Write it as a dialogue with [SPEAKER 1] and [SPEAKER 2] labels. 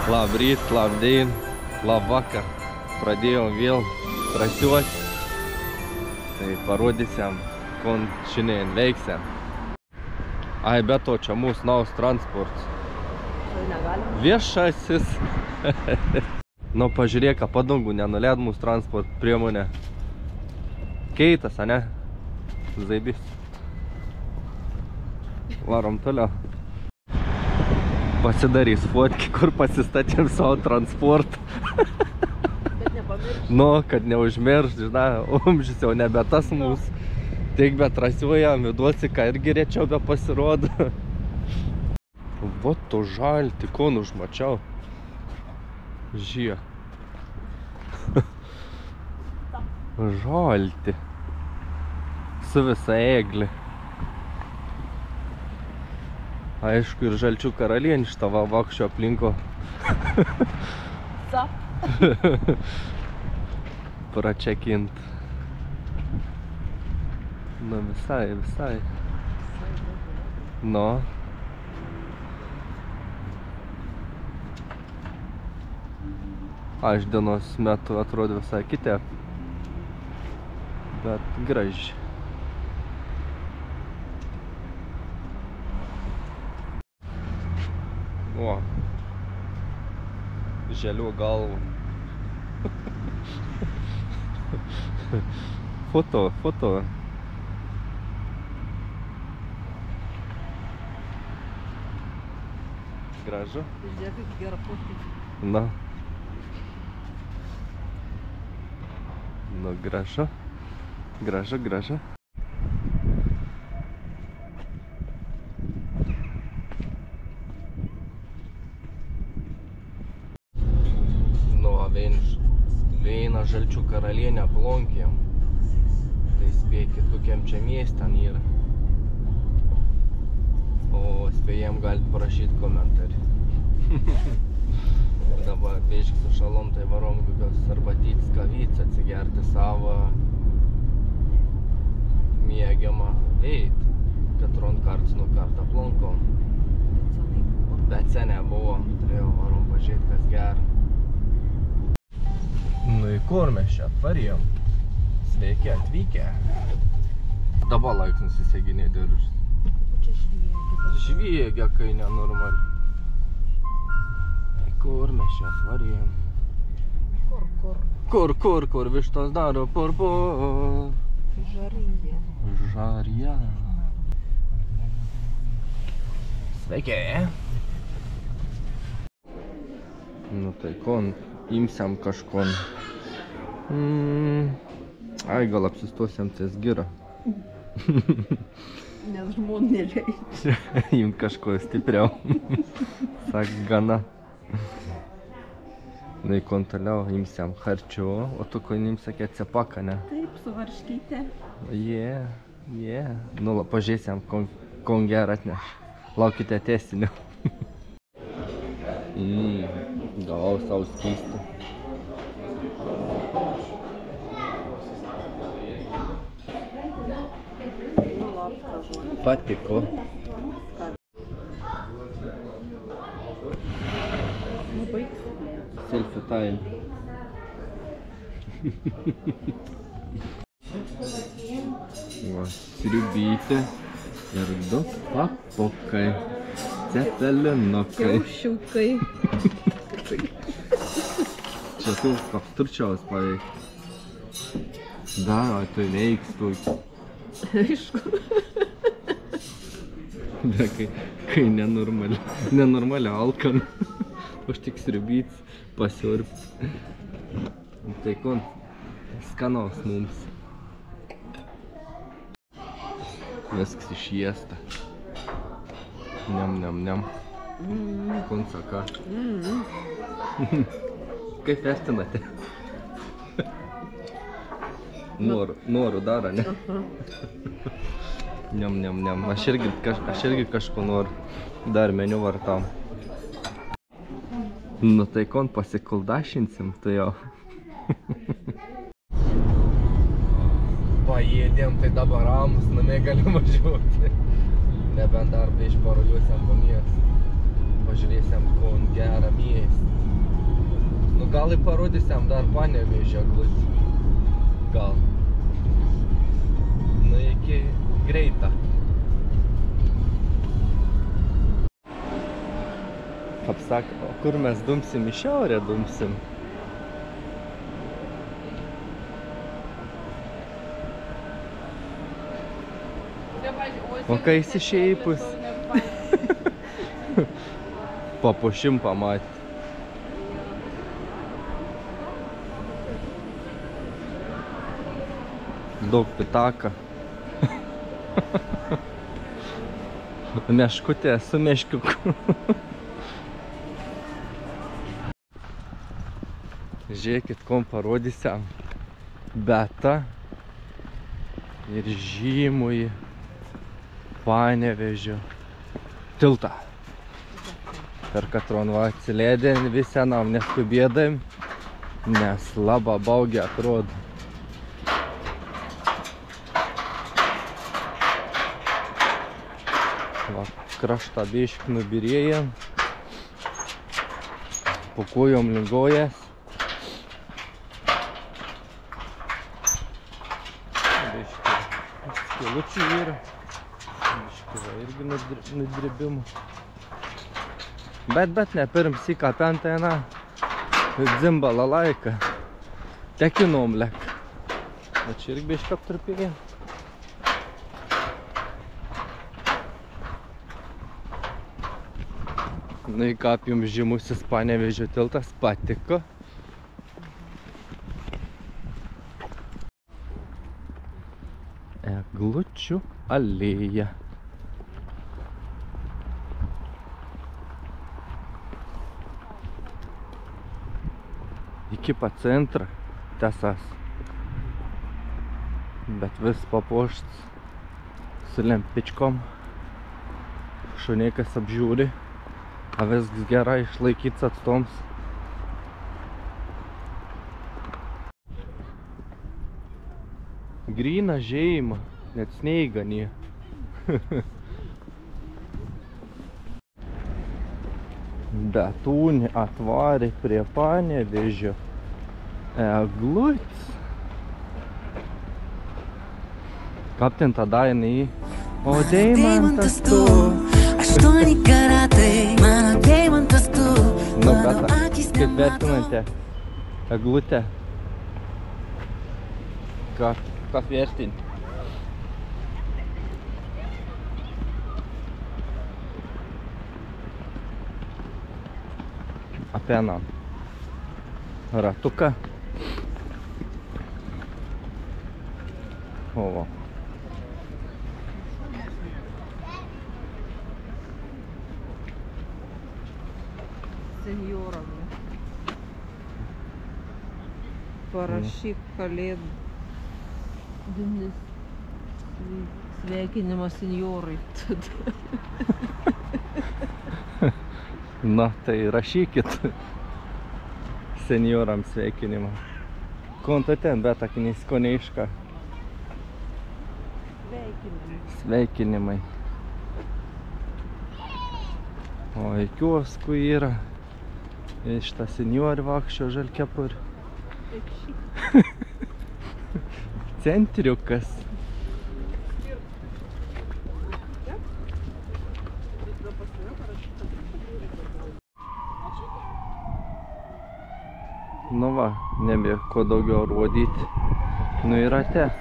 [SPEAKER 1] Labryt, labdien, labvakar. Pradėjom vėl trasiuoti. Tai parodysiam, ko šiandien veiksim. Ai, be to, čia mūsų naujas transportas. Viešasis. Nu, pažiūrėk, padangų nenuleid mūsų transport priemonė. Keitas, ane? Zaibys. Varom toliau. Pasidarys fotki, kur pasistatėm savo transportą.
[SPEAKER 2] Bet nepamiršt.
[SPEAKER 1] Nu, kad neužmiršt, žinai, umžis jau nebe tas mūsų. Tik bet rasiuojam, viduosi, ką irgi rečiau be pasirodo. Vat to žalti, ko užmačiau. Žie. Žalti. Su visa eglė. Aišku, ir žalčių karalienė šitą vakščio aplinko. Pračekint. Nu, visai. Nu. Aš dienos metu atrodo visai kitaip. Bet graži. O. Želių galvų. Foto. Gražu.
[SPEAKER 2] Žiūrėk, kaip gera fotkė.
[SPEAKER 1] Na. Nu, gražu. Gražu. Vieną žalčių karalienę aplankėm. Tai spėkit, kokiam čia miestan yra. O spėjam galit parašyti komentarį. Dabar biškį su šalom, tai varom kokios arbatytis kavyts atsigerti savo mėgiamą eit. Katron karts nuo kartą aplankom. Bet seniai buvom, tai jau varom pažiūrėti, kas gera. Nu, į kur mes čia atvarėjom? Sveiki atvykę. Dabar laiks nusiseginė diržas.
[SPEAKER 2] Čia šviegia.
[SPEAKER 1] Žviegia, kai nenormali. Į kur mes čia atvarėjom? Kur vištos daro purpur. Žarija. Sveiki. Nu tai kon, imsiam kažkon. Ai, gal apsistosiam ties gira.
[SPEAKER 2] Nes žmon neleidžia.
[SPEAKER 1] Imt kažko stipriau. Sak, gana. Nu, kon toliau imsiam harčiu, o tu ko imsiam atsipaką, ne?
[SPEAKER 2] Taip, su varškyte.
[SPEAKER 1] Yeah. Nu, pažiūrėsim, kon gerą atneš. Laukite tęsinio. Gavau savo skystį. Patiko. Selfie time. Va, sriubytė ir du papukai. Cepelinukai.
[SPEAKER 2] Kiaušiukai.
[SPEAKER 1] Čia tu apsturčiaus paveik. Da, o tu veiks tu.
[SPEAKER 2] Aišku.
[SPEAKER 1] Da, kai nenormaliai alkan. Aš tik sriubyts pasiurps. Tai kon, skanaus mums. Viskas išiesta. Niam. Kon saka. Kaip vertinate? Noriu dar, ne? Niam. Aš irgi kažko noriu. Dar meniu vartam. Nu tai kon pasikuldašinsim, tai jau. Paėdėm, tai dabar ramus, namie galim važiuoti. Nebent dar išparuliuosiam po miestą. Pažiūrėsim, kon gerą miestą. gal parodysiam dar Panevėžio eglutę. Gal. Nu iki greitą. Apsak, o kur mes dumsim? Į šiaurę dumsim. O kai jis išėjus papuošim pamatyti. Daug pitaka. Meškutė su meškiuku. Žiūrėkit, kom parodysiam. Beta ir žymųjį Panevėžio tiltą. Per Katronvą atsileidėm visienam, neskubėdam, nes labai baugiai atrodo. Va, kraštą biškį nubirėjom, po kojom lingojas. Skilučių yra, biškį va irgi nudribimų. Bet ne pirm syką pentainą dzimbalą laiką, tekinom lek. Bet čia irgi biškį aptarpėjom. Nu į kaip jums žymusis Panevėžio tiltas patiko. Eglučių alėja. Iki pat centrą tesas. Bet vis papuošts su lempičkom. Šunėkas apžiūri. A viskas gerai išlaikyts atstoms. Gryna žeima, net sneiga nie. Betūnį atvarė prie Panevėžio egluts. Kaip ten tada jinai? O deimantas tu. 8 karatai, mano deimantas tu. Nu, Beta, kaip vertinate eglutę? Ką vertinti? Apenam. Ratuką. O, va.
[SPEAKER 2] Senjoram. Parašyk kalėdinis sveikinimas senjorai.
[SPEAKER 1] Na, tai rašykit senjoram sveikinimą. Konto ten, bet akiniai skoneiška. Sveikinimai. O, kioskų yra. Šitą senjorį vakščio žalkepur. Centriukas. Nu va, nebėr ko daugiau rodyti. Nu yra te.